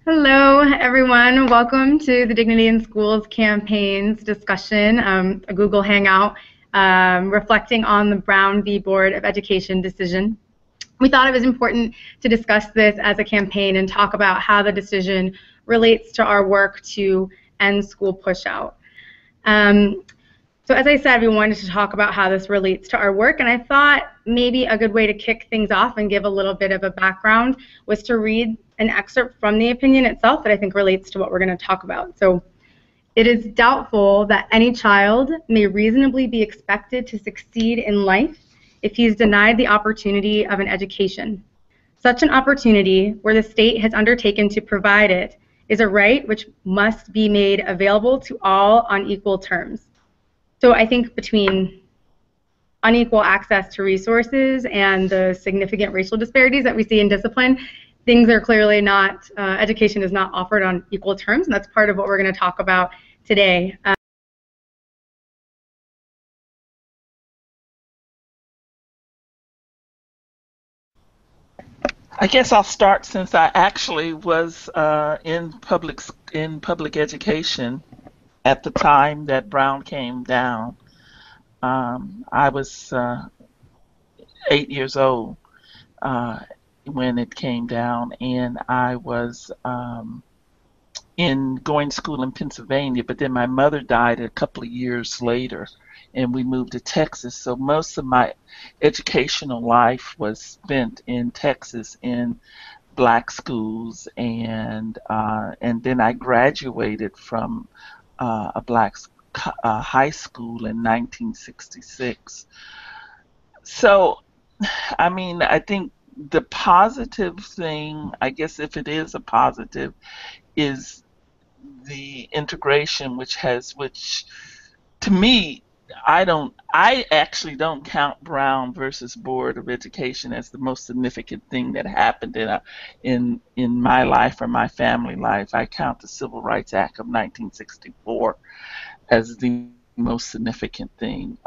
Hello, everyone. Welcome to the Dignity in Schools campaign's discussion, a Google Hangout, reflecting on the Brown v. Board of Education decision. We thought it was important to discuss this as a campaign and talk about how the decision relates to our work to end school pushout. So as I said, we wanted to talk about how this relates to our work, and I thought maybe a good way to kick things off and give a little bit of a background was to read an excerpt from the opinion itself that I think relates to what we're going to talk about. So, it is doubtful that any child may reasonably be expected to succeed in life if he is denied the opportunity of an education. Such an opportunity, where the state has undertaken to provide it, is a right which must be made available to all on equal terms. So I think between unequal access to resources and the significant racial disparities that we see in discipline, things are clearly not, education is not offered on equal terms, and that's part of what we're going to talk about today. I guess I'll start since I actually was in public education at the time that Brown came down. I was 8 years old when it came down, and I was in going to school in Pennsylvania, but then my mother died a couple of years later, and we moved to Texas. So most of my educational life was spent in Texas in black schools, and then I graduated from a black high school in 1966. So, I mean, I think the positive thing, I guess if it is a positive, is the integration, which to me, I actually don't count Brown versus Board of Education as the most significant thing that happened in my life or my family life. I count the Civil Rights Act of 1964 as the most significant thing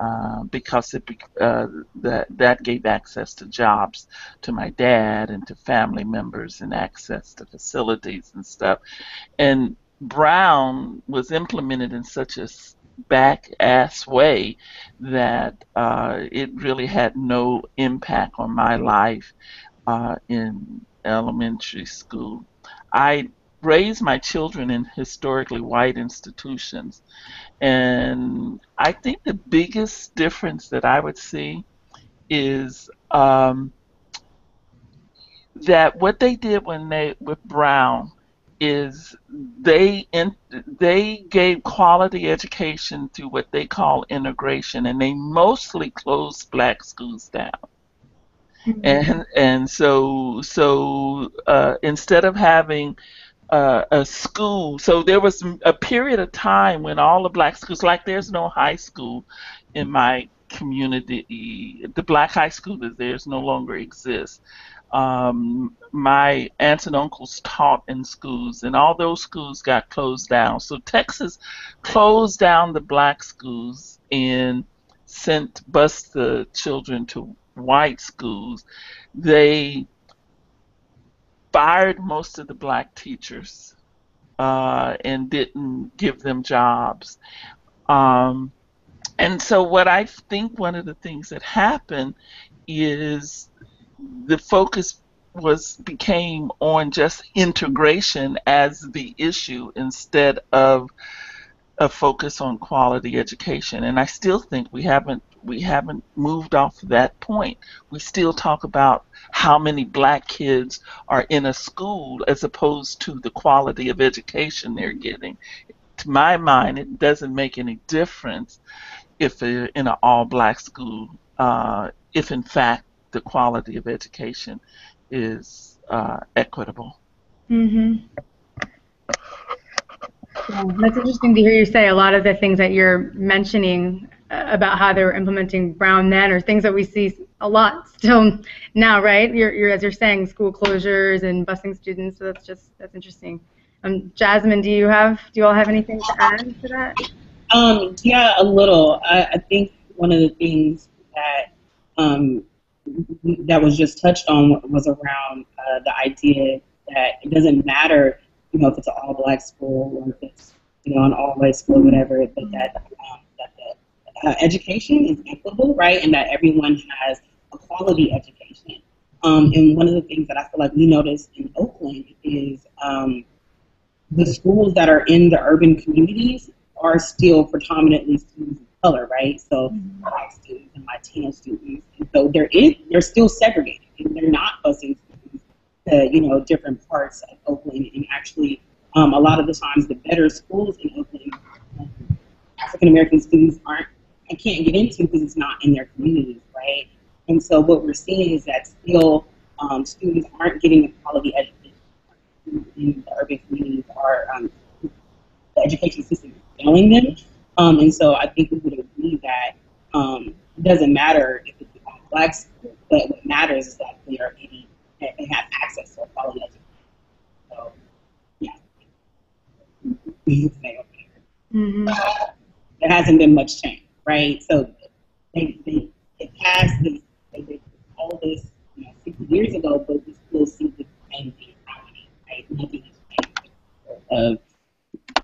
because that gave access to jobs to my dad and to family members and access to facilities and stuff. And Brown was implemented in such a back-ass way that it really had no impact on my life in elementary school. I raised my children in historically white institutions, and I think the biggest difference that I would see is that what they did with Brown is they gave quality education through what they call integration, and they mostly closed black schools down. And so instead of having a school, so there was a period of time when all the black schools, like there's no high school in my community, the black high school that there's no longer exists. My aunts and uncles taught in schools, and all those schools got closed down. So Texas closed down the black schools and bused the children to white schools. They fired most of the black teachers and didn't give them jobs. And so what I think one of the things that happened is the focus became on just integration as the issue instead of a focus on quality education. And I still think we haven't moved off of that point. We still talk about how many black kids are in a school as opposed to the quality of education they're getting. To my mind, it doesn't make any difference if they're in an all-black school, if in fact the quality of education is equitable. Mm-hmm. Yeah, that's interesting to hear you say. A lot of the things that you're mentioning about how they were implementing Brown then are things that we see a lot still now, right? As you're saying, school closures and busing students. So that's interesting. Jasmine, do you all have anything to add to that? Yeah, a little. I think one of the things that that was just touched on was around the idea that it doesn't matter, if it's an all-black school or if it's, an all-white school or whatever, but that the education is equitable, right, and that everyone has a quality education. And one of the things that I feel like we noticed in Oakland is the schools that are in the urban communities are still predominantly students of color, right? So Black students and Latino students, and so they're still segregated, and they're not busing students to different parts of Oakland. And actually, a lot of the times, the better schools in Oakland, African American students can't get into because it's not in their communities, right? And so what we're seeing is that still students aren't getting a quality education in the urban communities. The education system is failing them. And so I think we would agree that it doesn't matter if it's a Black school, but what matters is that they have access to a quality education. So, yeah. There hasn't been much change, right? So they passed this, all this 60 years ago, but we still see the same thing happening, right? Nothing has changed.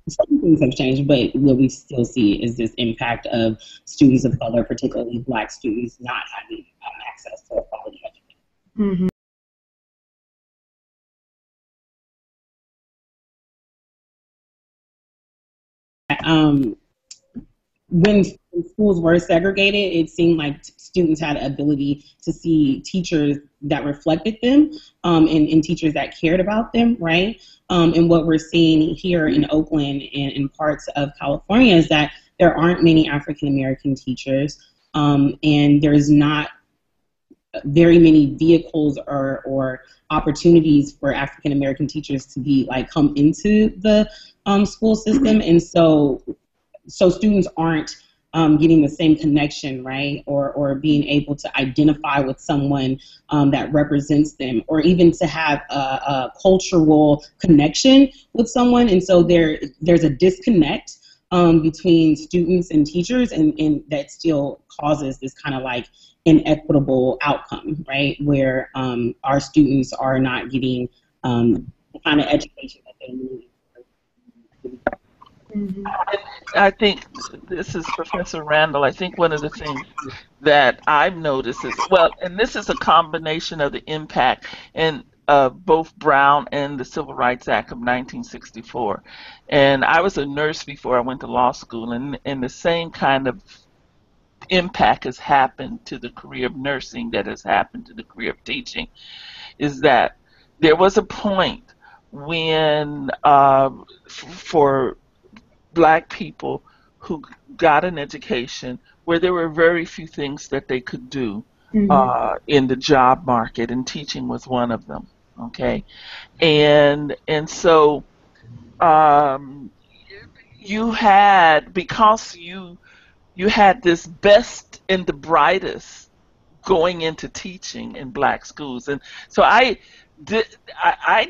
Some things have changed, but what we still see is this impact of students of color, particularly Black students, not having access to a quality education. When schools were segregated, it seemed like students had the ability to see teachers that reflected them, and teachers that cared about them, right? And what we're seeing here in Oakland and in parts of California is that there aren't many African American teachers, and there's not very many vehicles or opportunities for African American teachers to come into the school system, and so students aren't getting the same connection, right, or being able to identify with someone that represents them, or even to have a cultural connection with someone. And so there's a disconnect between students and teachers, and that still causes this kind of inequitable outcome, right, where our students are not getting the kind of education that they need. I think this is Professor Randall. I think one of the things that I've noticed is, well, and this is a combination of the impact and both Brown and the Civil Rights Act of 1964. And I was a nurse before I went to law school, and the same kind of impact has happened to the career of nursing that has happened to the career of teaching, is that there was a point when for Black people who got an education where there were very few things that they could do in the job market, and teaching was one of them. Okay, and so you had, because you had this best and the brightest going into teaching in Black schools, and so I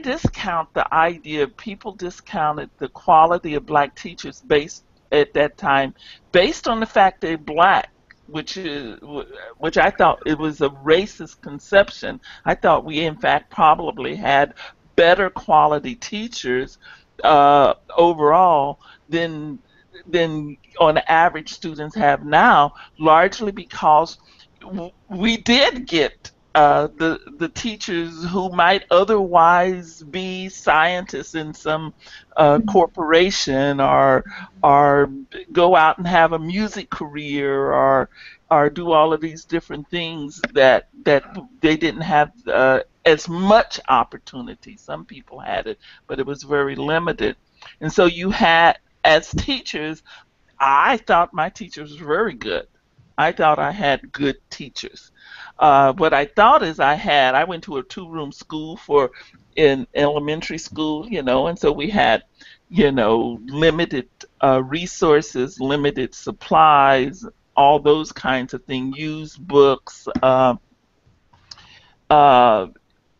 discount the idea. People discounted the quality of Black teachers based at that time, based on the fact they're Black, which I thought it was a racist conception. I thought we in fact probably had better quality teachers overall than on average students have now, largely because we did get the teachers who might otherwise be scientists in some corporation, or go out and have a music career, or do all of these different things that they didn't have as much opportunity. Some people had it, but it was very limited. And so you had, as teachers, I thought my teachers were very good. I thought I had good teachers. What I thought is I went to a two-room school in elementary school, and so we had, limited resources, limited supplies, all those kinds of things, used books.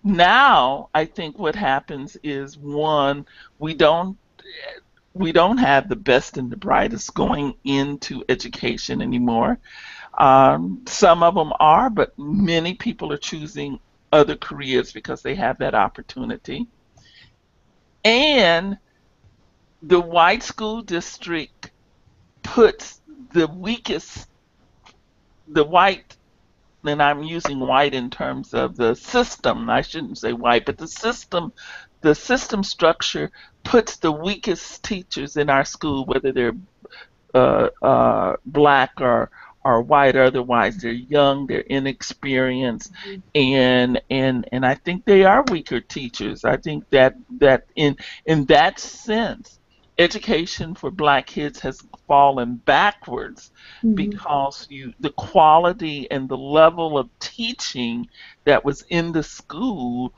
Now, I think what happens is, one, we don't have the best and the brightest going into education anymore. Some of them are, but many people are choosing other careers because they have that opportunity. And the white school district puts the weakest, the white, and I'm using white in terms of the system. I shouldn't say white, but the system structure puts the weakest teachers in our school, whether they're black or white or otherwise. They're young, they're inexperienced, and I think they are weaker teachers. I think that in that sense, education for black kids has fallen backwards because the quality and the level of teaching that was in the school.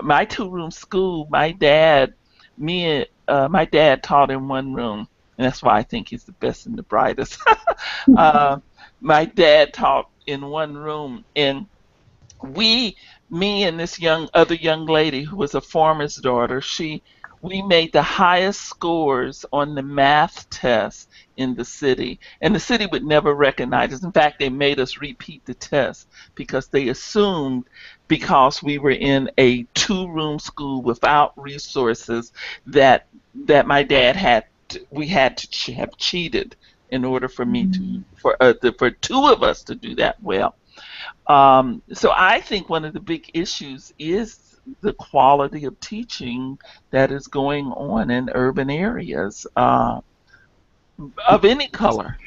My two-room school, my dad taught in one room, and that's why I think he's the best and the brightest. uh, my dad taught in one room, and we, me and this other young lady who was a farmer's daughter, we made the highest scores on the math test in the city, and the city would never recognize us. In fact, they made us repeat the test because they assumed, because we were in a two-room school without resources, that my dad we had to have cheated in order for me to for two of us to do that well. So I think one of the big issues is the quality of teaching that is going on in urban areas of any color.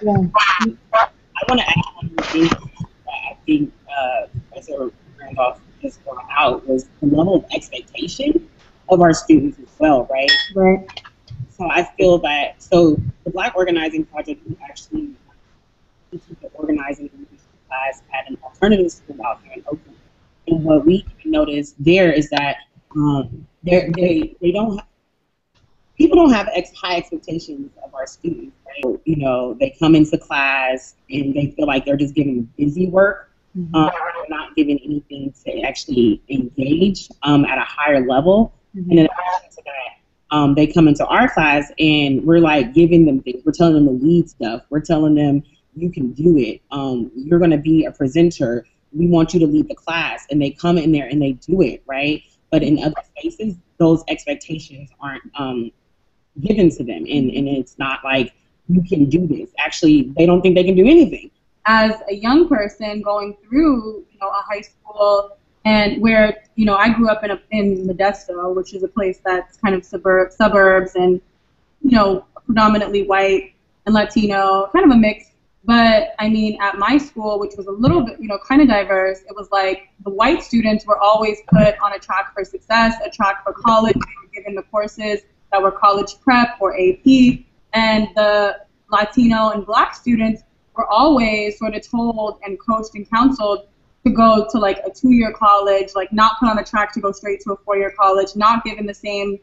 Yeah. I want to add one more thing that I think Professor Randolph just brought out was the level of expectation of our students as well, right? Right. So I feel that, so the Black Organizing Project, we actually instituted the organizing class at an alternative school out here in Oakland. And what we noticed there is that they don't have, people don't have high expectations of our students, right? So, you know, they come into class and they feel like they're just giving busy work. They're not giving anything to actually engage at a higher level. And in addition to that, they come into our class and we're like giving them things. We're telling them to lead stuff. We're telling them, you can do it. You're going to be a presenter. We want you to lead the class. And they come in there and they do it, right? But in other spaces, those expectations aren't given to them. And it's not like, you can do this. Actually, they don't think they can do anything. As a young person going through, you know, a high school, and where, you know, I grew up in Modesto, which is a place that's kind of suburbs and, you know, predominantly white and Latino, kind of a mix. But I mean, at my school, which was a little bit, you know, kind of diverse, it was like the white students were always put on a track for success, a track for college. They were given the courses that were college prep or AP, and the Latino and black students were always sort of told and coached and counseled to go to like a 2-year college, like not put on a track to go straight to a 4-year college, not given the same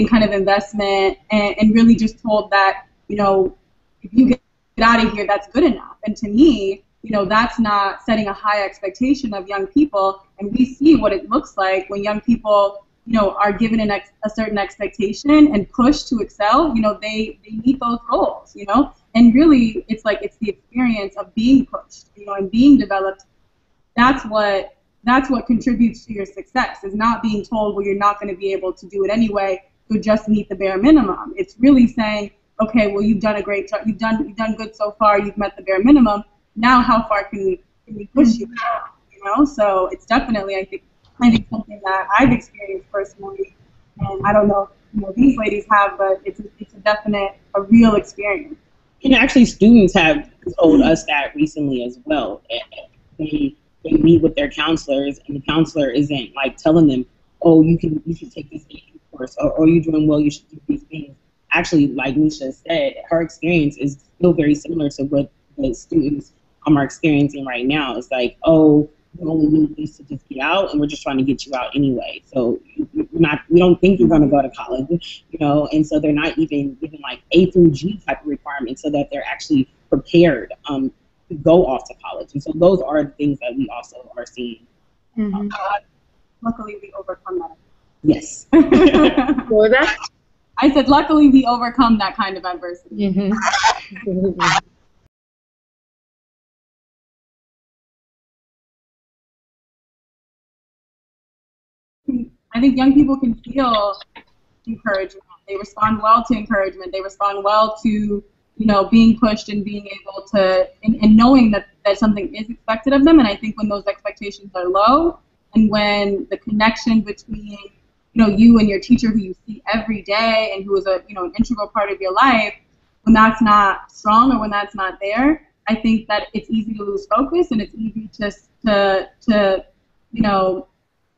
kind of investment, and really just told that, you know, if you get out of here, that's good enough. And to me, you know, that's not setting a high expectation of young people. And we see what it looks like when young people, you know, are given a certain expectation and pushed to excel. You know, they meet those goals, you know. And really, it's like, it's the experience of being pushed, you know, and being developed. That's what contributes to your success, is not being told, well, you're not going to be able to do it anyway, so just meet the bare minimum. It's really saying, okay, well, you've done a great job, you've done good so far, you've met the bare minimum. Now, how far can we push you? You know, so it's definitely, I think something that I've experienced personally, and I don't know, you know, these ladies have, but it's a real experience. And actually, students have told us that recently as well. They meet with their counselors, and the counselor isn't like telling them, oh, you should take this course, or you're doing well, you should do these things. Actually, like Nisha said, her experience is still very similar to what the students are experiencing right now. It's like, oh, you only need this to just get out, and we're just trying to get you out anyway. So we don't think you're going to go to college, you know, and so they're not even giving like A through G type of requirements so that they're actually prepared to go off to college. And so those are the things that we also are seeing. Luckily, we overcome that. Yes. What was that? I said, luckily, we overcome that kind of adversity. I think young people can feel encouragement. They respond well to encouragement. They respond well to, being pushed and being able to, and knowing that something is expected of them. And I think when those expectations are low, and when the connection between, you and your teacher who you see every day and who is an integral part of your life, when that's not strong or when that's not there, I think that it's easy to lose focus, and it's easy to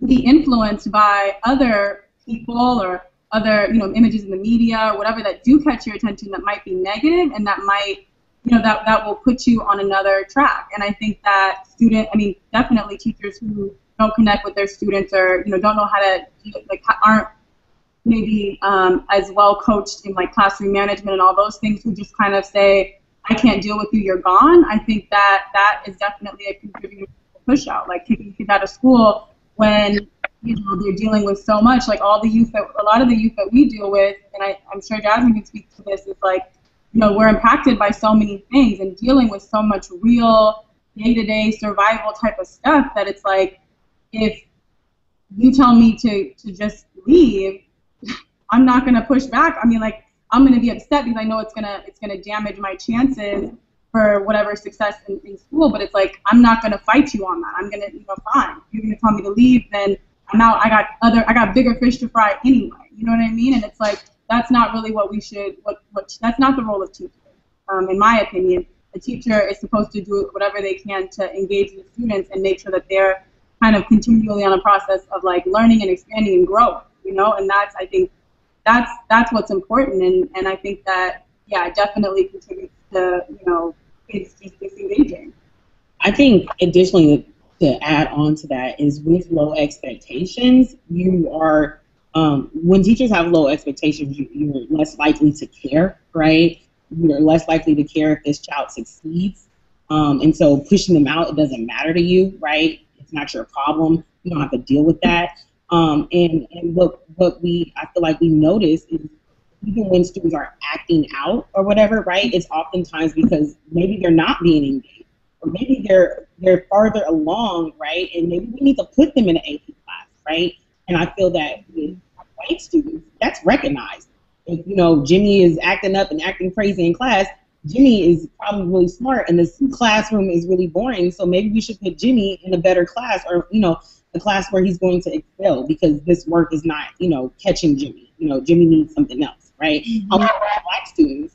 be influenced by other people or other, images in the media or whatever that do catch your attention that might be negative, and that might, that will put you on another track. And I think that definitely teachers who don't connect with their students, or, don't know how to, aren't maybe as well coached in like classroom management and all those things, who just kind of say, I can't deal with you, you're gone. I think that is definitely a contributor to push out, like kicking kids out of school when they're dealing with so much. Like a lot of the youth that we deal with, and I'm sure Jasmine can speak to this, is like, we're impacted by so many things and dealing with so much real day-to-day survival type of stuff that it's like, if you tell me to just leave, I'm not gonna push back. I'm gonna be upset because I know it's gonna damage my chances for whatever success in school. But it's like, I'm not gonna fight you on that. I'm gonna, fine. You're gonna tell me to leave, then I'm out. I got bigger fish to fry anyway. You know what I mean? And it's like, that's not really what we should. That's not the role of teachers, in my opinion. The teacher is supposed to do whatever they can to engage the students and make sure that they're kind of continually on a process of like learning and expanding and growth. And that's, I think, that's what's important. And I think that, yeah, it definitely contributes to, kids just disengaging. I think additionally, to add on to that, is with low expectations, you are, when teachers have low expectations, you're less likely to care, right? You're less likely to care if this child succeeds. And so pushing them out, it doesn't matter to you, right? It's not your problem. You don't have to deal with that. And what I feel like we notice is, even when students are acting out or whatever, right, it's oftentimes because maybe they're not being engaged, or maybe they're farther along, right, and maybe we need to put them in an AP class, right? And I feel that with white students, that's recognized. If, Jimmy is acting up and acting crazy in class, Jimmy is probably really smart and the classroom is really boring, so maybe we should put Jimmy in a better class, or, a class where he's going to excel, because this work is not, catching Jimmy. Jimmy needs something else, right? Mm-hmm. However, Black students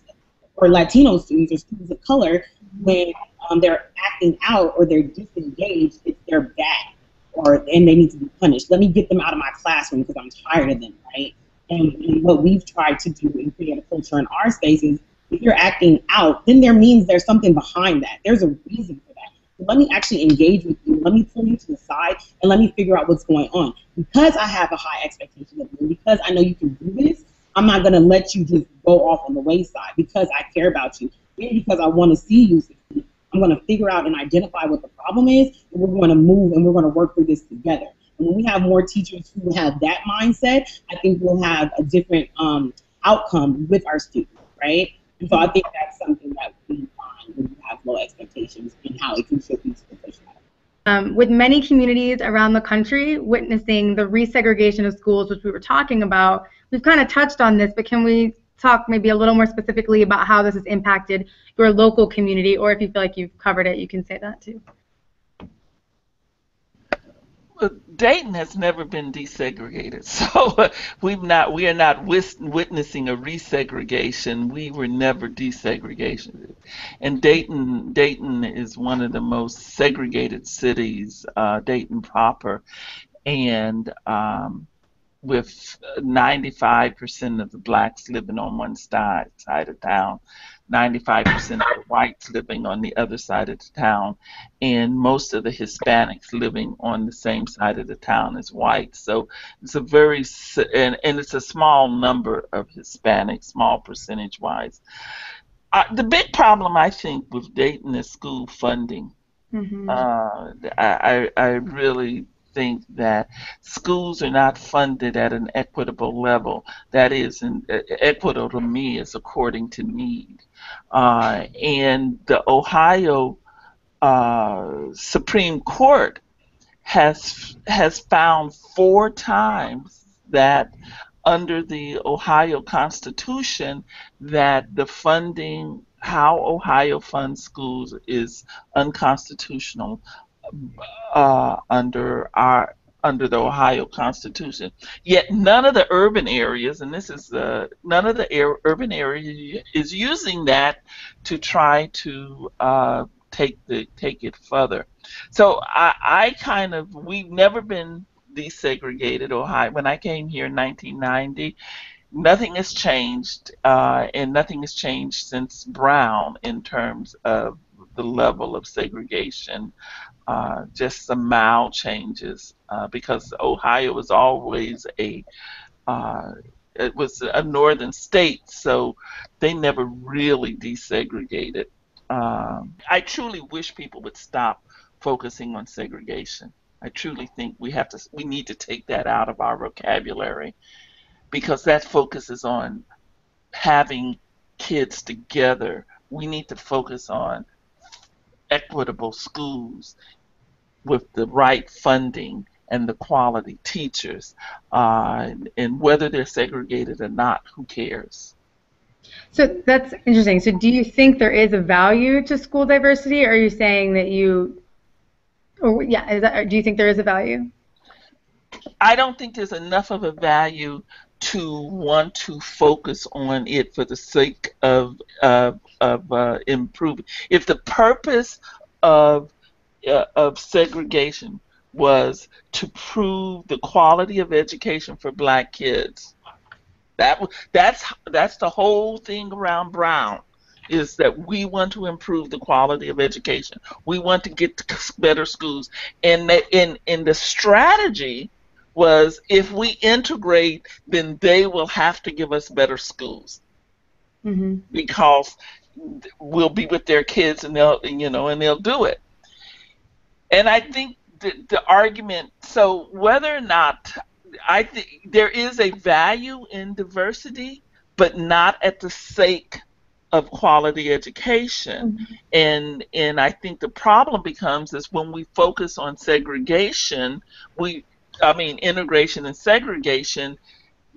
or Latino students or students of color, when they're acting out or they're disengaged, it's their bad, and they need to be punished. Let me get them out of my classroom because I'm tired of them, right? And what we've tried to do and create a culture in our spaces, if you're acting out, then there means there's something behind that. There's a reason for that. So let me actually engage with you. Let me pull you to the side and let me figure out what's going on. Because I have a high expectation of you, because I know you can do this, I'm not going to let you just go off on the wayside because I care about you. And because I want to see you succeed, I'm going to figure out and identify what the problem is, and we're going to move and we're going to work through this together. And when we have more teachers who have that mindset, I think we'll have a different outcome with our students, right? And so I think that's something that we find when you have low expectations and how it contributes to pushback. With many communities around the country witnessing the resegregation of schools, which we were talking about, we've kind of touched on this, but can we talk maybe a little more specifically about how this has impacted your local community, or if you feel like you've covered it, you can say that too. Dayton has never been desegregated, so we are not witnessing a resegregation. We were never desegregation, and Dayton is one of the most segregated cities, Dayton proper, and with 95% of the blacks living on one side of town, 95% of the whites living on the other side of the town, and most of the Hispanics living on the same side of the town as whites. So it's a very, and it's a small number of Hispanics, small percentage-wise. The big problem, I think, with Dayton is school funding. Mm-hmm. I really think that schools are not funded at an equitable level. That is, equitable to me is according to need. And the Ohio Supreme Court has found 4 times that under the Ohio Constitution that the funding, how Ohio funds schools, is unconstitutional under the Ohio Constitution. Yet none of the urban areas, and this is none of the urban area is using that to try to take it further. So we've never been desegregated Ohio. When I came here in 1990, nothing has changed, and nothing has changed since Brown in terms of the level of segregation. Just some mild changes, because Ohio was always it was a northern state, so they never really desegregated. I truly wish people would stop focusing on segregation. I truly think we need to take that out of our vocabulary, because that focuses on having kids together. We need to focus on equitable schools with the right funding and the quality teachers, and whether they're segregated or not, who cares? So that's interesting. So do you think there is a value to school diversity, or are you saying that do you think there is a value? I don't think there's enough of a value to want to focus on it for the sake of improving. If the purpose of segregation was to prove the quality of education for Black kids, that's the whole thing around Brown, is that we want to improve the quality of education. We want to get to better schools, and the strategy was, if we integrate, then they will have to give us better schools, because we'll be with their kids and they'll do it. And I think the argument, so whether or not, I think there is a value in diversity, but not at the sake of quality education. And I think the problem becomes is when we focus on segregation, integration and segregation,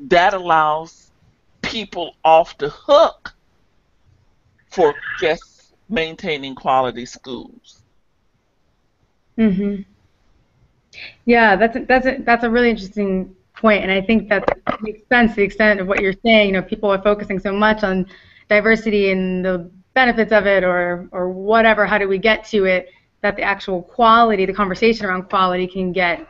that allows people off the hook for just maintaining quality schools. Yeah, that's a really interesting point, and I think that makes sense to the extent of what you're saying. People are focusing so much on diversity and the benefits of it, or whatever. How do we get to it? That the actual quality, the conversation around quality, can get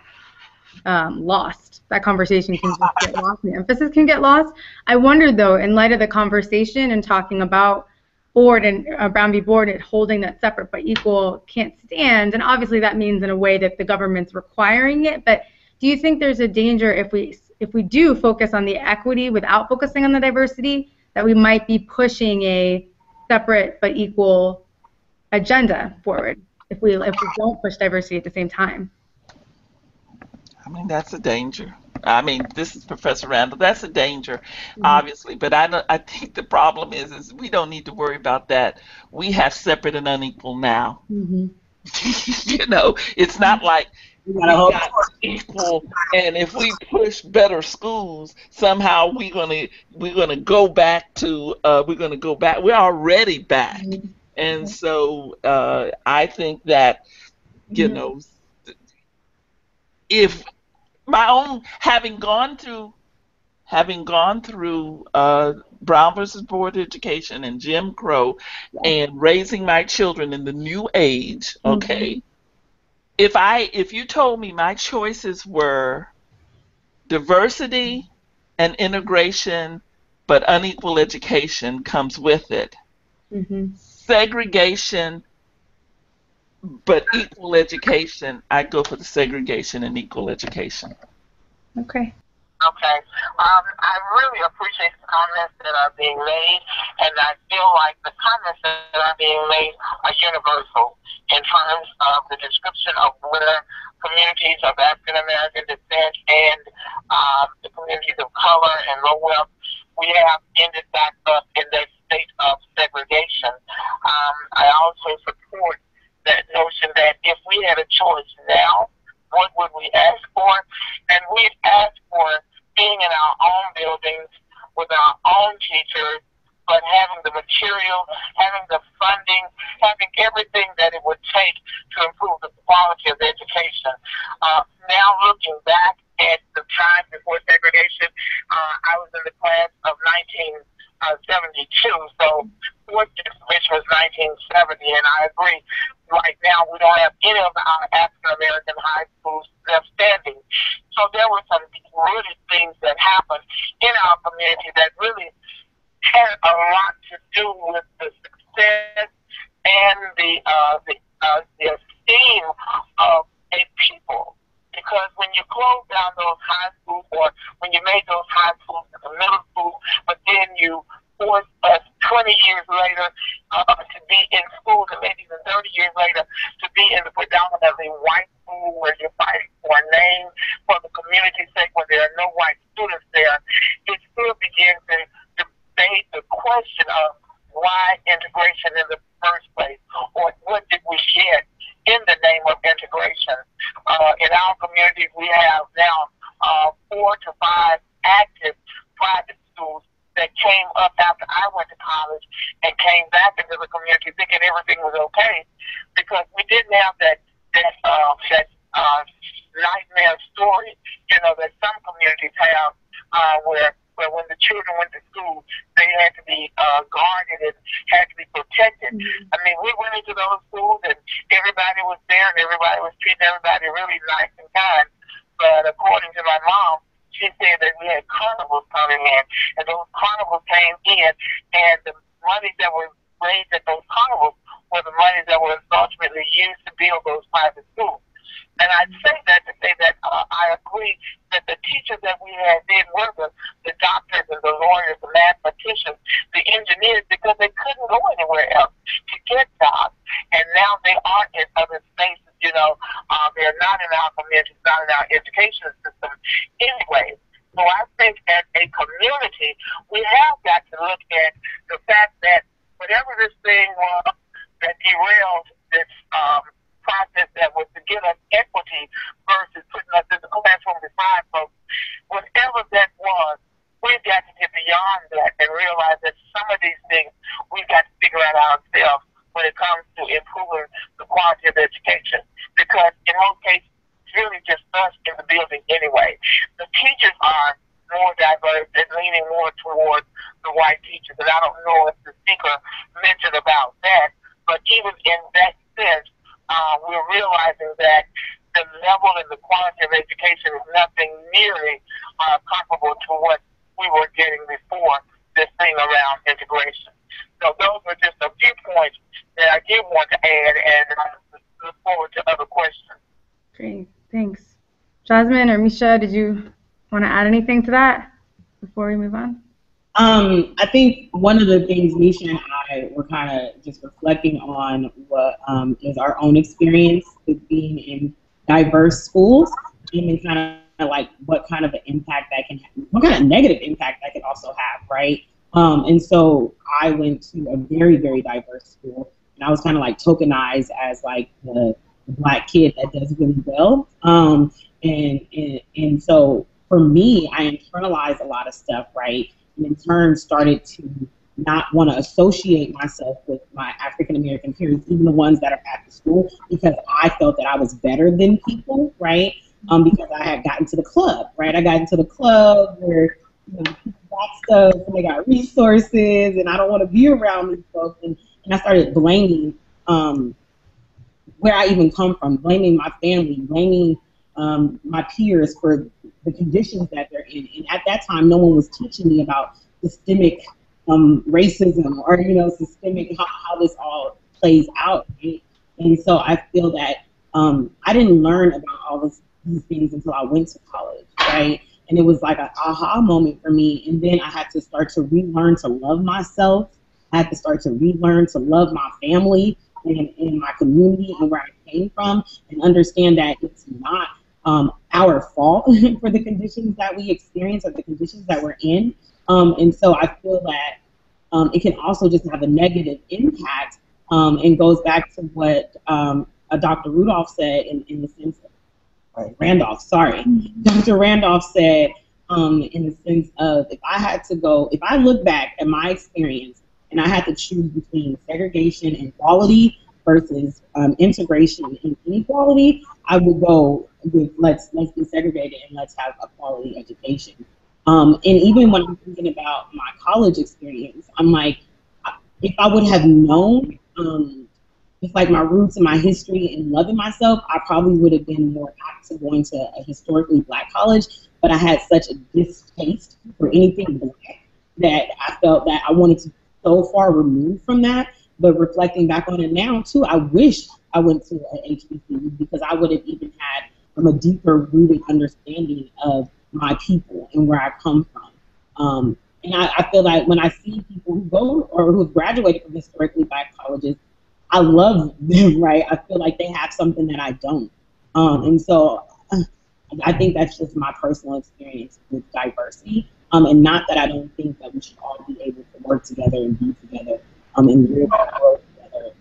lost. That conversation can just get lost. The emphasis can get lost. I wonder, though, in light of the conversation and talking about board and Brown v. Board, and holding that separate but equal can't stand, and obviously that means in a way that the government's requiring it, but do you think there's a danger if we do focus on the equity without focusing on the diversity, that we might be pushing a separate but equal agenda forward if we don't push diversity at the same time? That's a danger. This is Professor Randall. That's a danger, obviously. But I think the problem is we don't need to worry about that. We have separate and unequal now. It's not like we got equal, and if we push better schools, somehow we're gonna go back to We're already back, and so I think that if my own having gone through Brown versus Board education and Jim Crow, and raising my children in the new age, okay, if you told me my choices were diversity and integration, but unequal education comes with it, segregation but equal education, I go for the segregation and equal education. Okay. I really appreciate the comments that are being made, and I feel like the comments that are being made are universal in terms of the description of where communities of African American descent and the communities of color and low wealth, we have ended back up in that state of segregation. I also support that notion that if we had a choice now, what would we ask for? And we'd ask for being in our own buildings with our own teachers, but having the material, having the funding, having everything that it would take to improve the quality of education. Now looking back at the time before segregation, I was in the class of 1972, so fourth segregation was 1970, and I agree. Right now, we don't have any of our African American high schools left standing. So there were some really things that happened in our community that really had a lot to do with the success and the esteem of a people. Because when you closed down those high schools, or when you made those high schools into middle school, but then you forced us 20 years later to be in schools, and maybe even 30 years later to be in the predominantly white school where you're fighting for a name for the community's sake, when there are no white students there, it still begins to debate the question of why integration in the first place, or what did we get in the name of integration. In our communities, we have now 4 to 5 active private schools that came up after I went to college and came back into the community thinking everything was okay, because we didn't have that nightmare story, that some communities have, where when the children went to school, they had to be guarded and had to be protected. I mean, we went into those schools and everybody was there and everybody was treating everybody really nice and kind. But according to my mom, she said that we had carnivals coming in, and those carnivals came in, and the money that was raised at those carnivals were the money that was ultimately used to build those private schools. And I'd say that to say that I agree that the teachers that we had then were the doctors and the lawyers, the mathematicians, the engineers, because they couldn't go anywhere else to get jobs. And now they are in other spaces, they're not in our communities, not in our education system anyway. So I think as a community, we have got to look at the fact that whatever this thing was that derailed this process that was to give us equity versus putting us in the classroom beside folks, whatever that was, we've got to get beyond that and realize that some of these things we've got to figure out ourselves when it comes to improving the quality of education. Because in most cases, it's really just us in the building anyway. The teachers are more diverse and leaning more towards the white teachers. And I don't know if the speaker mentioned about that, but even in that sense, we're realizing that the level and the quality of education is nothing nearly comparable to what we were getting before this thing around integration. So those are just a few points that I did want to add, and I look forward to other questions. Great, thanks. Jasmine or Misha, did you want to add anything to that before we move on? I think one of the things Misha and I were kind of just reflecting on what is our own experience with being in diverse schools, and kind of like what kind of an impact that can have, what kind of negative impact that can also have, right? And so I went to a very, very diverse school, and I was kind of like tokenized as like the black kid that does really well. And so for me, I internalized a lot of stuff, right? And in turn started to not want to associate myself with my African American peers, even the ones that are at the school, because I felt that I was better than people, right? Because I had gotten to the club, right? I got into the club where people got stuff and they got resources, and I don't want to be around these folks. And I started blaming where I even come from, blaming my family, blaming my peers for the conditions that they're in. And at that time, no one was teaching me about systemic racism or, systemic how this all plays out. Right? And so I feel that I didn't learn about all these things until I went to college, right? And it was like an aha moment for me. And then I had to start to relearn to love myself. I had to start to relearn to love my family and my community and where I came from, and understand that it's not our fault for the conditions that we experience or the conditions that we're in. And so I feel that it can also just have a negative impact, and goes back to what Dr. Rudolph said in the sense Randolph, sorry. Dr. Randolph said, in the sense of, if I look back at my experience and I had to choose between segregation and equality versus integration and inequality, I would go with let's be segregated and let's have a quality education. And even when I'm thinking about my college experience, I'm like, if I would have known, just like my roots and my history and loving myself, I probably would have been more apt to going to a historically Black college. But I had such a distaste for anything Black that I felt that I wanted to so far remove from that. But reflecting back on it now, too, I wish I went to an HBCU because I would have even had a deeper rooted understanding of my people and where I come from. And I feel like when I see people who go or who have graduated from historically Black colleges, I love them, right? I feel like they have something that I don't. And so I think that's just my personal experience with diversity. And not that I don't think that we should all be able to work together and be together and live our world together.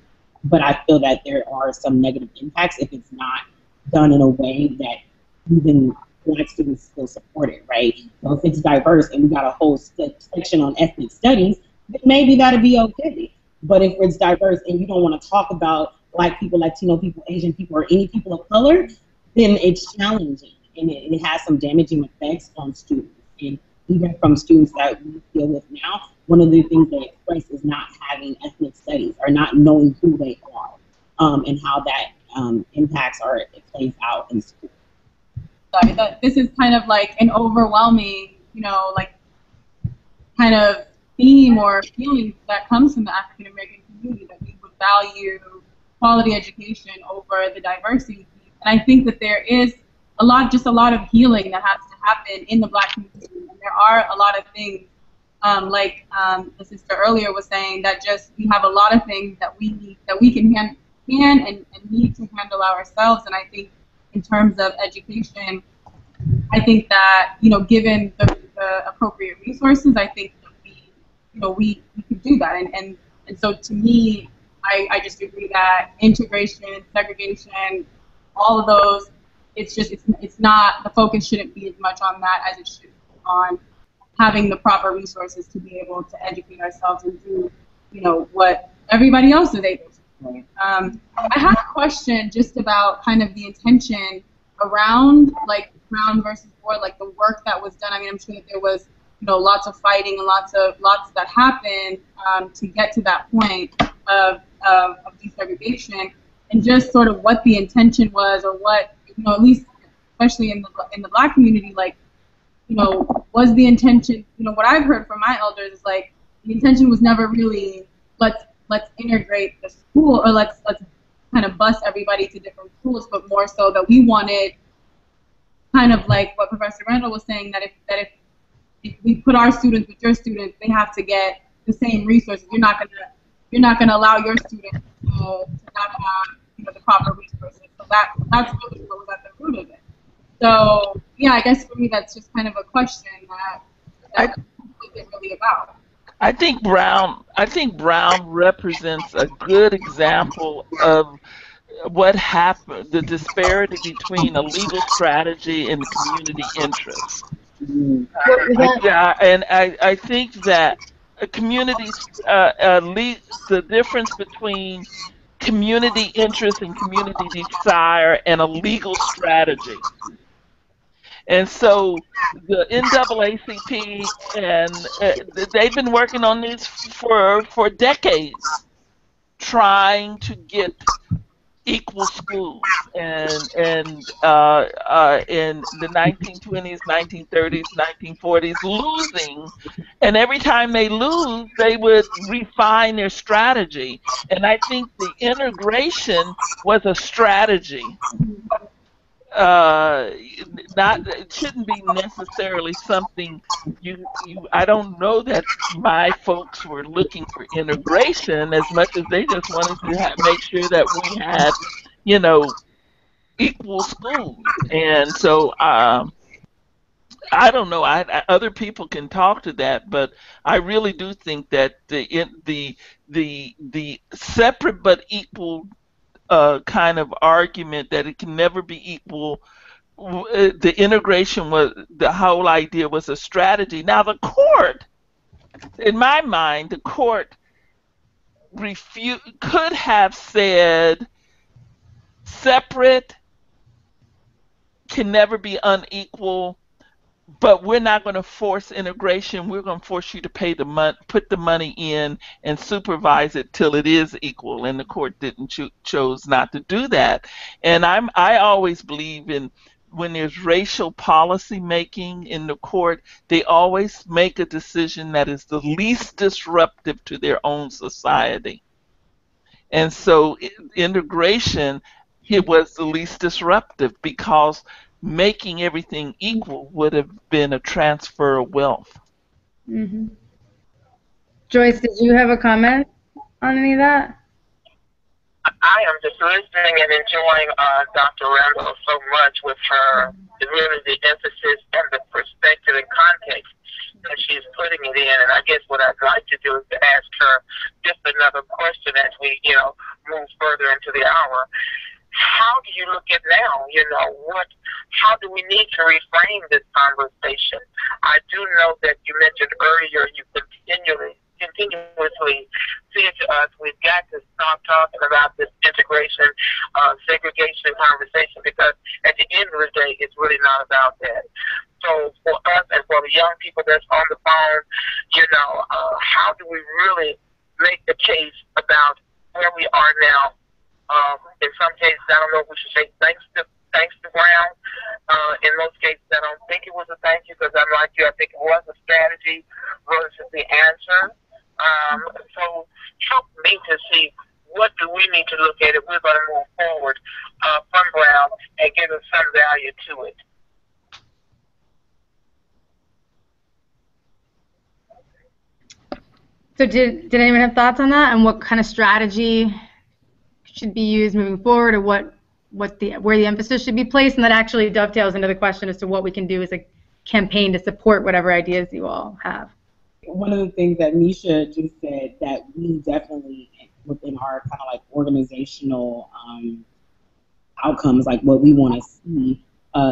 But I feel that there are some negative impacts if it's not done in a way that even Black students still support it, right? So if it's diverse and we got a whole section on ethnic studies, then maybe that'd be okay. But if it's diverse and you don't want to talk about Black people, Latino people, Asian people, or any people of color, then it's challenging and it has some damaging effects on students. And even from students that we deal with now, one of the things they express is not having ethnic studies or not knowing who they are and how that impacts or it plays out in school. Sorry, this is kind of like an overwhelming, like kind of theme or feeling that comes from the African American community, that we would value quality education over the diversity. And I think that there is a lot of healing that has to happen in the Black community. And there are a lot of things, like the sister earlier was saying, that just we have a lot of things that we need, that we can and need to handle ourselves. And I think in terms of education, I think that given the appropriate resources, I think that we could do that. And so to me, I just agree that integration, segregation, all of those, it's not, the focus shouldn't be as much on that as it should be on having the proper resources to be able to educate ourselves and do what everybody else is able to do. I have a question just about kind of the intention around like Brown versus Board, like the work that was done. I mean, I'm sure that there was lots of fighting and lots that happened to get to that point of desegregation, and just sort of what the intention was, or what at least especially in the Black community, like was the intention. What I've heard from my elders is like the intention was never really let's integrate the school, or let's kind of bus everybody to different schools, but more so that we wanted, kind of like what Professor Randall was saying, that if we put our students with your students, they have to get the same resources. You're not gonna allow your students to not have the proper resources. So that's really what was at the root of it. So yeah, I guess for me that's just kind of a question that what is it really about? I think Brown represents a good example of what happened, the disparity between a legal strategy and community interest. I think that the difference between community interest and community desire and a legal strategy. And so the NAACP, and they've been working on this for decades, trying to get equal schools, and in the 1920s, 1930s, 1940s, losing, and every time they lose, they would refine their strategy. And I think the integration was a strategy. It shouldn't be necessarily something I don't know that my folks were looking for integration as much as they just wanted to make sure that we had equal schools. And so I don't know, other people can talk to that, but I really do think that the separate but equal kind of argument, that it can never be equal the integration was, the whole idea was a strategy. Now the court, in my mind, the court could have said separate can never be unequal, but we're not going to force integration. We're going to force you to pay the put the money in and supervise it till it is equal. And the court didn't chose not to do that. And I always believe in, when there's racial policy making in the court, they always make a decision that is the least disruptive to their own society. And so integration, it was the least disruptive, because making everything equal would have been a transfer of wealth. Mm-hmm. Joyce, did you have a comment on any of that? I am just listening and enjoying Dr. Randall so much with her, really the emphasis and the perspective and context that she's putting it in. And I guess what I'd like to do is to ask her just another question as we, move further into the hour. How do you look at now? How do we need to reframe this conversation? I do know that you mentioned earlier you continuously say to us, we've got to stop talking about this integration, segregation conversation, because at the end of the day, it's really not about that. So for us and for the young people that's on the phone, how do we really make the case about where we are now? In some cases, I don't know if we should say thanks to Brown. In most cases, I don't think it was a thank you, because I'm like you, I think it was a strategy versus the answer. So help me to see, what do we need to look at if we're going to move forward from Brown and give us some value to it. So did anyone have thoughts on that, and what kind of strategy should be used moving forward, or where the emphasis should be placed? And that actually dovetails into the question as to what we can do as a campaign to support whatever ideas you all have. One of the things that Misha just said that we definitely, within our kind of like organizational outcomes, like what we want to see,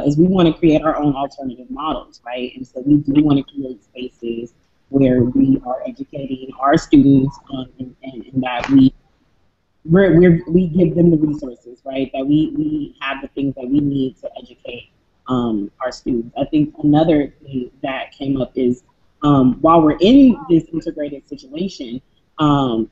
is we want to create our own alternative models, right? And so we do want to create spaces where we are educating our students, and that we give them the resources, right? That we have the things that we need to educate our students. I think another thing that came up is, while we're in this integrated situation, and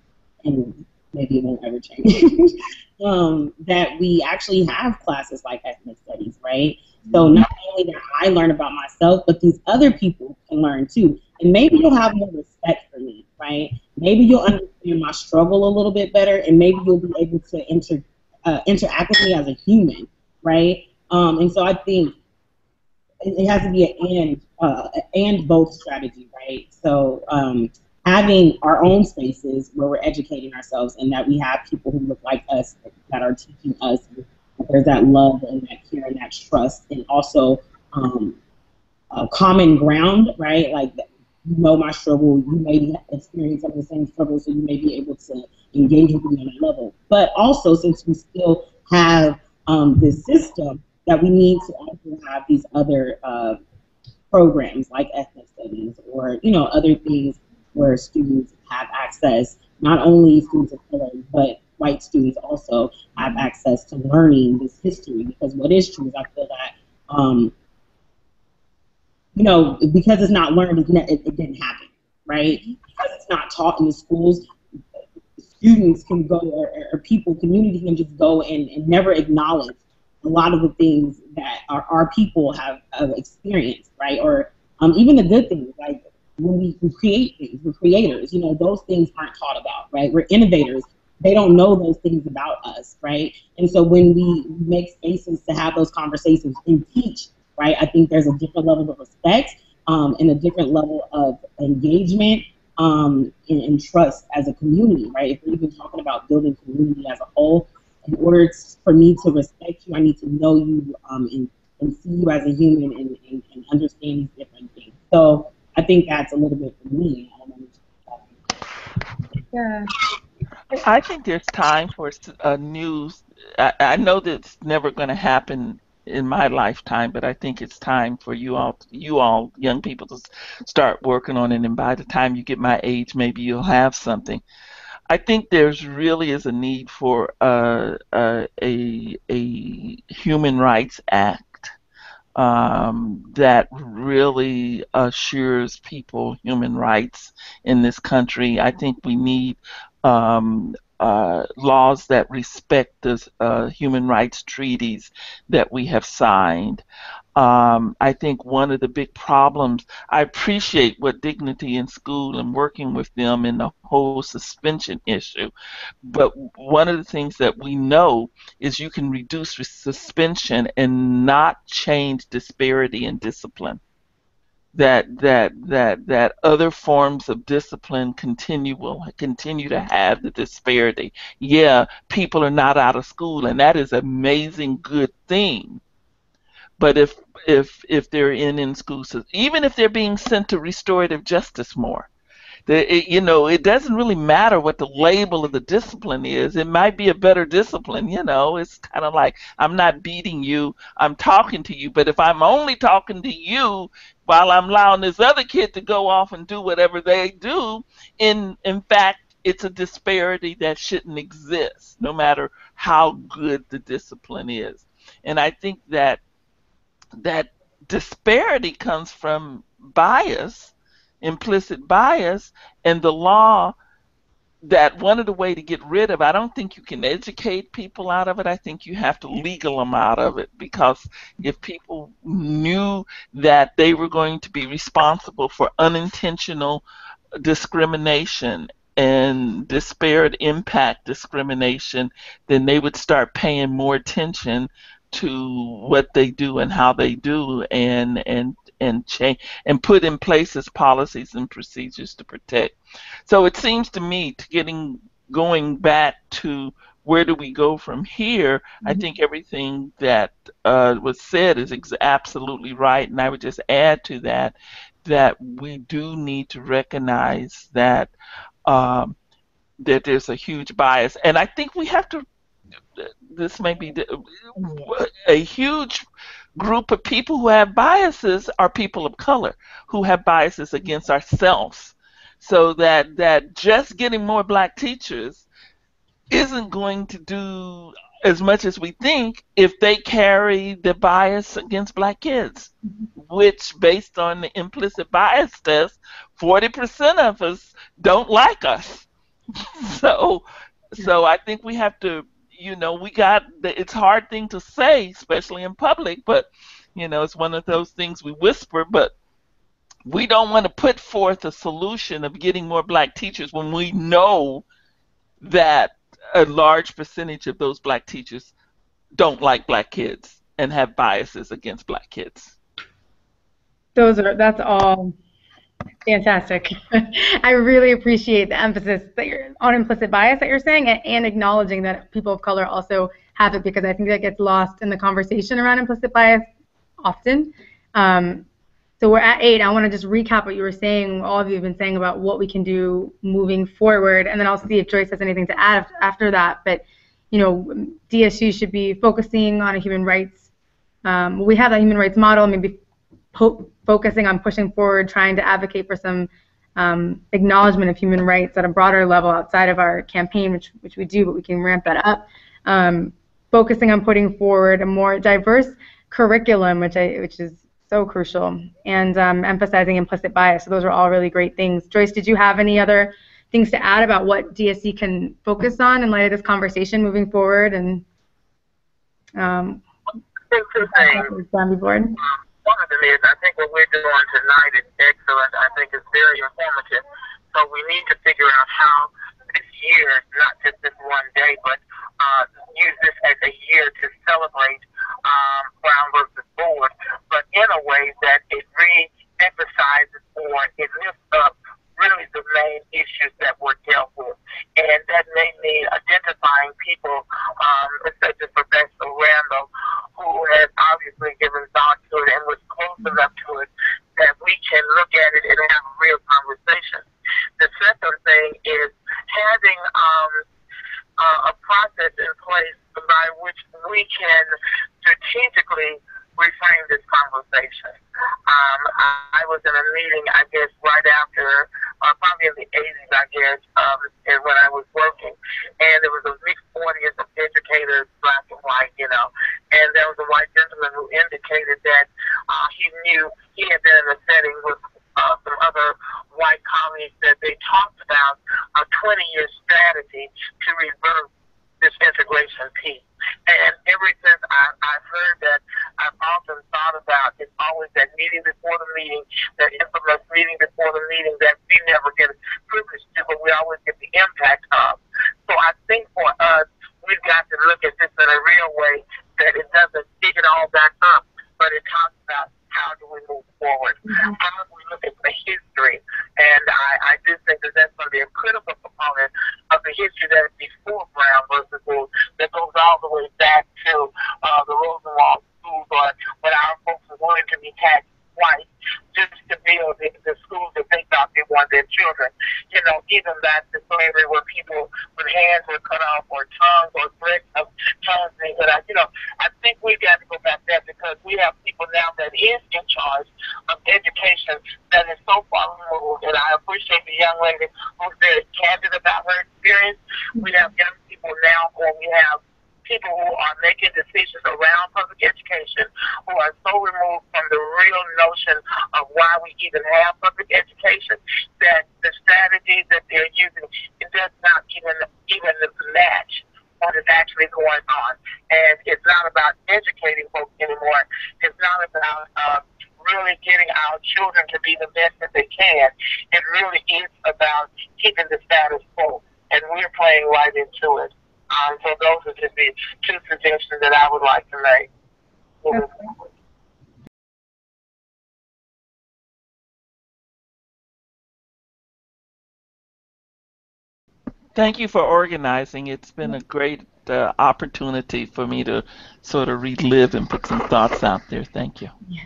maybe it won't ever change, that we actually have classes like ethnic studies, right? So not only that I learn about myself, but these other people can learn too. And maybe you'll have more respect for me, right? Maybe you'll understand my struggle a little bit better, and maybe you'll be able to interact with me as a human, right? And so I think it has to be an and both strategy, right? So having our own spaces where we're educating ourselves, and that we have people who look like us that are teaching us. There's that love and that care and that trust, and also common ground, right? Like, my struggle, you may experience some of the same struggles, so you may be able to engage with me on a level. But also, since we still have this system, that we need to also have these other programs like ethnic studies, or other things where students have access, not only students of color, but white students also have access to learning this history. Because what is true is, I feel that because it's not learned, it didn't happen, right? Because it's not taught in the schools, students can go, or people, community can just go and never acknowledge a lot of the things that our people have experienced, right? Or even the good things, like when we create things, we're creators, those things aren't taught about, right? We're innovators. They don't know those things about us, right? And so when we make spaces to have those conversations and teach, right, I think there's a different level of respect and a different level of engagement and trust as a community, right? If we're even talking about building community as a whole, in order for me to respect you, I need to know you and see you as a human and understand these different things. So I think that's a little bit for me. Yeah. I think there's time for a new. I know that's never going to happen in my lifetime, but I think it's time for you all young people to start working on it. And by the time you get my age, maybe you'll have something. I think there's really is a need for a human rights act that really assures people human rights in this country. I think we need laws that respect the human rights treaties that we have signed. I think one of the big problems, I appreciate what Dignity in School and working with them in the whole suspension issue, but one of the things that we know is you can reduce suspension and not change disparity in discipline. That other forms of discipline will continue to have the disparity. Yeah, people are not out of school, and that is an amazing good thing. But if they're in school, so even if they're being sent to restorative justice more, it doesn't really matter what the label of the discipline is. It might be a better discipline. It's kind of like I'm not beating you, I'm talking to you. But if I'm only talking to you while I'm allowing this other kid to go off and do whatever they do, in fact, it's a disparity that shouldn't exist, no matter how good the discipline is. And I think that disparity comes from bias, implicit bias, and the law that one of the way to get rid of, I don't think you can educate people out of it. I think you have to legal them out of it, because if people knew that they were going to be responsible for unintentional discrimination and disparate impact discrimination, then they would start paying more attention to what they do and how they do, and change and put in places policies and procedures to protect. So it seems to me, going back to where do we go from here, I think everything that was said is absolutely right, and I would just add to that we do need to recognize that that there's a huge bias, and I think we have to. This may be a huge group of people who have biases are people of color who have biases against ourselves. So that just getting more black teachers isn't going to do as much as we think if they carry the bias against black kids, which, based on the implicit bias test, 40% of us don't like us. So I think we have to, it's a hard thing to say, especially in public, but, it's one of those things we whisper, but we don't want to put forth a solution of getting more black teachers when we know that a large percentage of those black teachers don't like black kids and have biases against black kids. That's all fantastic. I really appreciate the emphasis that you're on implicit bias that you're saying, and acknowledging that people of color also have it, because I think that gets lost in the conversation around implicit bias often. So we're at 8. I want to just recap what you were saying, all of you have been saying about what we can do moving forward, and then I'll see if Joyce has anything to add after that. But, DSU should be focusing on a human rights. We have that human rights model, maybe focusing on pushing forward, trying to advocate for some acknowledgement of human rights at a broader level outside of our campaign, which we do, but we can ramp that up. Focusing on putting forward a more diverse curriculum, which is so crucial, and emphasizing implicit bias. So those are all really great things. Joyce, did you have any other things to add about what DSC can focus on in light of this conversation moving forward? And two things. Board? One of them is, I think what we're doing tonight is excellent. I think it's very informative. So we need to figure out how this year, not just this one day, but use this as a year to celebrate Brown versus Board, but in a way that it re-emphasizes or it lifts up really the main issues that were dealt with. And that made me identifying people such as Professor Randall, who has obviously given thought to it and was close enough to it that we can look at it and have a real conversation. The second thing is having a process in place by which we can strategically reframe this conversation. I was in a meeting, I guess, right after, probably in the 80s, I guess, and when I was working, and there was a mixed audience of educators, black and white, and there was a white gentleman who indicated that he knew he had been in a setting with some other white colleagues that they talked about a 20-year strategy to reverse this integration piece. And ever since I've heard that, I've often thought about it's always that meeting before the meeting, that infamous meeting before the meeting that we never get privileged to, but we always get the impact of. So I think for us, we've got to look at this in a real way, that it doesn't dig it all back up, but it talks about how do we move forward? Mm-hmm. How do we look at the history? And I do think that that's going to be a critical component of the history that is before Brown versus Wood, that goes all the way back to the Rosenwald schools, or when our folks were willing to be taxed twice just to build the schools that they thought they wanted their children. Even back to slavery where people with hands were cut off, or tongues, or threats of tongues being cut off. I think we've got to go back there, because we have people now that is in charge of education that is so far removed. And I appreciate the young lady who's very candid about her experience. We have young people now, or we have people who are making decisions around public education who are so removed from the real notion of why we even have public education, that the strategies that they're using, it does not even match what is actually going on. And it's not about educating folks anymore. It's not about really getting our children to be the best that they can. It really is about keeping the status quo, and we're playing right into it. So those are just the two suggestions that I would like to make. Okay. Thank you for organizing. It's been a great opportunity for me to sort of relive and put some thoughts out there. Thank you. Yeah.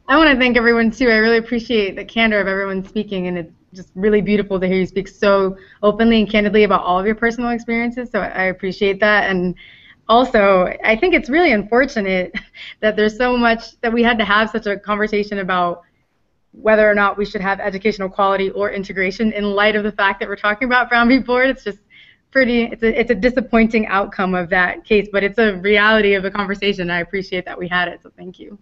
I want to thank everyone, too. I really appreciate the candor of everyone speaking, and it's just really beautiful to hear you speak so openly and candidly about all of your personal experiences, so I appreciate that. And also, I think it's really unfortunate that there's so much that we had to have such a conversation about whether or not we should have educational quality or integration in light of the fact that we're talking about Brown v. Board. It's just it's a disappointing outcome of that case, but it's a reality of the conversation, and I appreciate that we had it, so thank you.